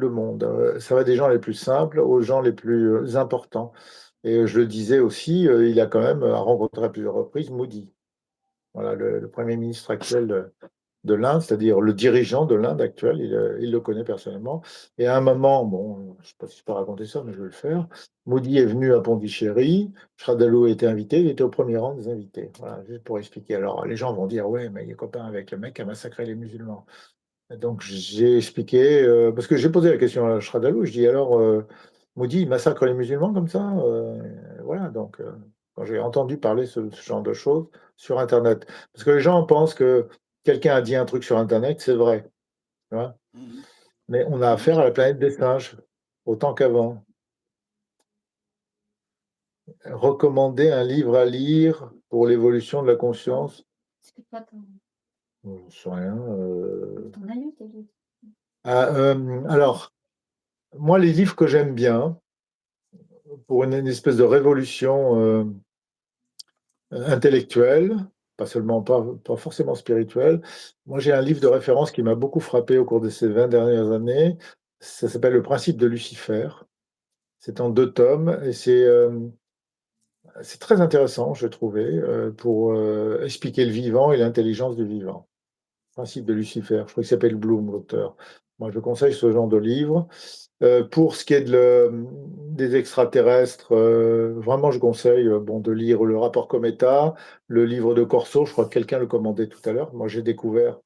le monde, ça va des gens les plus simples aux gens les plus, importants et je le disais aussi, il a quand même, rencontré à plusieurs reprises Modi. Voilà, le 1er ministre actuel de l'Inde, c'est-à-dire le dirigeant de l'Inde actuel, il le connaît personnellement et à un moment, bon, je ne sais pas si je peux raconter ça, mais je vais le faire. Modi est venu à Pondichéry, Shraddhalou était invité, il était au premier rang des invités. Voilà, juste pour expliquer. Alors les gens vont dire: «Ouais, mais il est copain avec le mec qui a massacré les musulmans». Et donc j'ai expliqué, parce que j'ai posé la question à Shraddhalou, je dis: «Alors, Modi, il massacre les musulmans comme ça?» Voilà, donc quand j'ai entendu parler ce genre de choses sur internet. Parce que les gens pensent que quelqu'un a dit un truc sur internet, c'est vrai, tu vois? Mmh. Mais on a Non, affaire à la planète des singes, autant qu'avant. Recommander un livre à lire pour l'évolution de la conscience? c'est pas ton J'en sais rien, ton ami qui a dit. alors, moi les livres que j'aime bien, pour une espèce de révolution, intellectuelle, pas seulement pas forcément spirituelle. Moi, j'ai un livre de référence qui m'a beaucoup frappé au cours de ces 20 dernières années. Ça s'appelle Le Principe de Lucifer. C'est en 2 tomes et c'est très intéressant, j'ai trouvé, pour, expliquer le vivant et l'intelligence du vivant. Principe de Lucifer, je crois qu'il s'appelle Bloom, l'auteur. Moi, je conseille ce genre de livre. Pour ce qui est des extraterrestres, vraiment je conseille, bon, de lire Le Rapport Cometa, le livre de Corso, je crois que quelqu'un le commandait tout à l'heure. Moi, j'ai découvert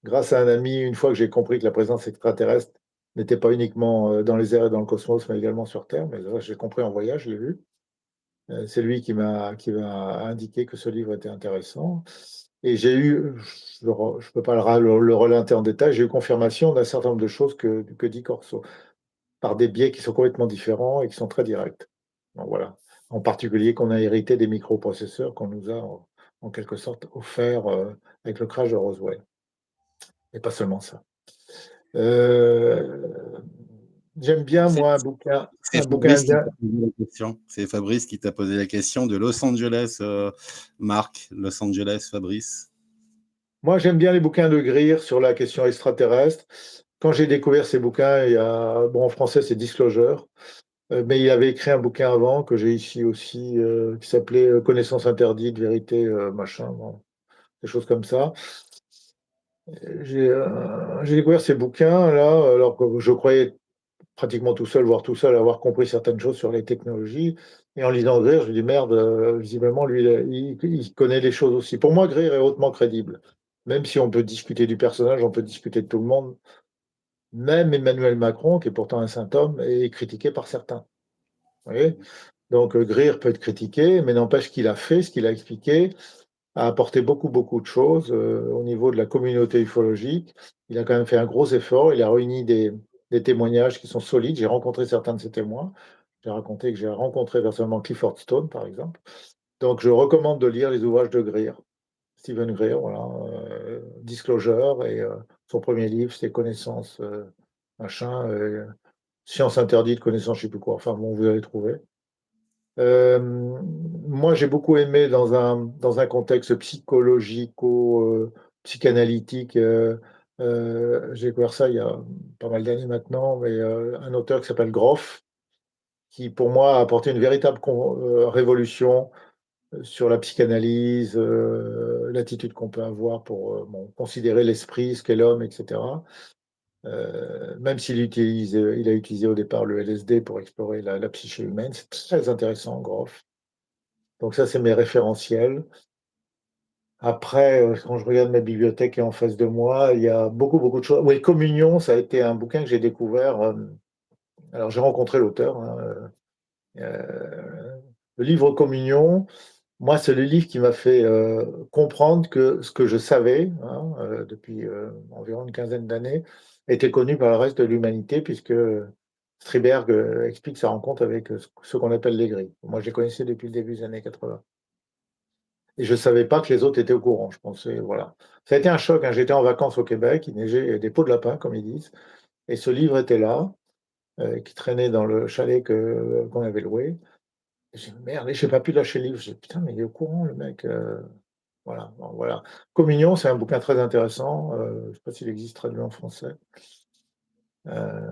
grâce à un ami, une fois que j'ai compris que la présence extraterrestre n'était pas uniquement, dans les airs et dans le cosmos, mais également sur Terre, mais ça, j'ai compris en voyage, je l'ai vu. C'est lui qui m'a indiqué que ce livre était intéressant et j'ai eu, je peux pas le relater en détail, j'ai eu confirmation d'un certain nombre de choses que dit Corso, par des biais qui sont complètement différents et qui sont très directs. Donc voilà. En particulier qu'on a hérité des microprocesseurs qu'on nous a en quelque sorte offerts, avec le crash de Roswell et pas seulement ça. Heu, J'aime bien C'est moi c'est un bouquin Fabrice qui indien. t'a posé la question. C'est Fabrice qui t'a posé la question de Los Angeles, Marc, Los Angeles, Fabrice. Moi, j'aime bien les bouquins de Greer sur la question extraterrestre. Quand j'ai découvert ces bouquins, il y a bon, en français, c'est Disclosure, mais il avait écrit un bouquin avant que j'ai ici aussi, qui s'appelait, Connaissance interdite, vérité, machin, bon, des choses comme ça. J'ai découvert ces bouquins-là, alors que je croyais pratiquement tout seul, voire tout seul, avoir compris certaines choses sur les technologies et en lisant Greer, je me dis: «Merde, visiblement lui, il connaît les choses aussi». Pour moi, Greer est hautement crédible. Même si on peut discuter du personnage, on peut discuter de tout le monde. Même Emmanuel Macron, qui est pourtant un saint homme, est critiqué par certains. Vous voyez? Donc, Greer peut être critiqué, mais n'empêche qu'il a fait, ce qu'il a expliqué, a apporté beaucoup, beaucoup de choses, au niveau de la communauté ufologique. Il a quand même fait un gros effort. Il a réuni des témoignages qui sont solides. J'ai rencontré certains de ces témoins. J'ai raconté que j'ai rencontré personnellement Clifford Stone, par exemple. Donc je recommande de lire les ouvrages de Greer. Stephen Greer, voilà, Disclosure et son premier livre, c'est Connaissance, machin, Science interdite, connaissance je sais plus quoi. Enfin bon, vous allez trouver. Moi, j'ai beaucoup aimé dans un contexte psychologico, psychanalytique, j'ai découvert ça il y a pas mal d'années maintenant, mais un auteur qui s'appelle Groff, qui pour moi a apporté une véritable révolution, sur la psychanalyse, l'attitude qu'on peut avoir pour, bon, considérer l'esprit, ce qu'est l'homme et cetera. Même il a utilisé au départ le LSD pour explorer la psyché humaine. C'est très intéressant, Groff. Donc ça, c'est mes référentiels. Après, quand je regarde ma bibliothèque qui est en face de moi, il y a beaucoup, beaucoup de choses. Oui, Communion, ça a été un bouquin que j'ai découvert, alors j'ai rencontré l'auteur, hein, le livre Communion, moi, c'est le livre qui m'a fait, comprendre que ce que je savais, hein, depuis, environ une quinzaine d'années, était connu par le reste de l'humanité puisque Strindberg, explique sa rencontre avec, ce qu'on appelle les gris. Moi, je les connaissais depuis le début des années 80. Et je savais pas que les autres étaient au courant. Je pensais voilà. Ça a été un choc, hein. J'étais en vacances au Québec, il neigeait, il y avait des pots de lapin, comme ils disent, et ce livre était là, qui traînait dans le chalet qu'on avait loué. Et j'ai dit: «Merde» et j'ai pas pu lâcher le livre. J'ai dit: «Putain, mais il est au courant le mec», voilà, bon voilà. Communion, c'est un bouquin très intéressant, je sais pas s'il existe traduit en français. heu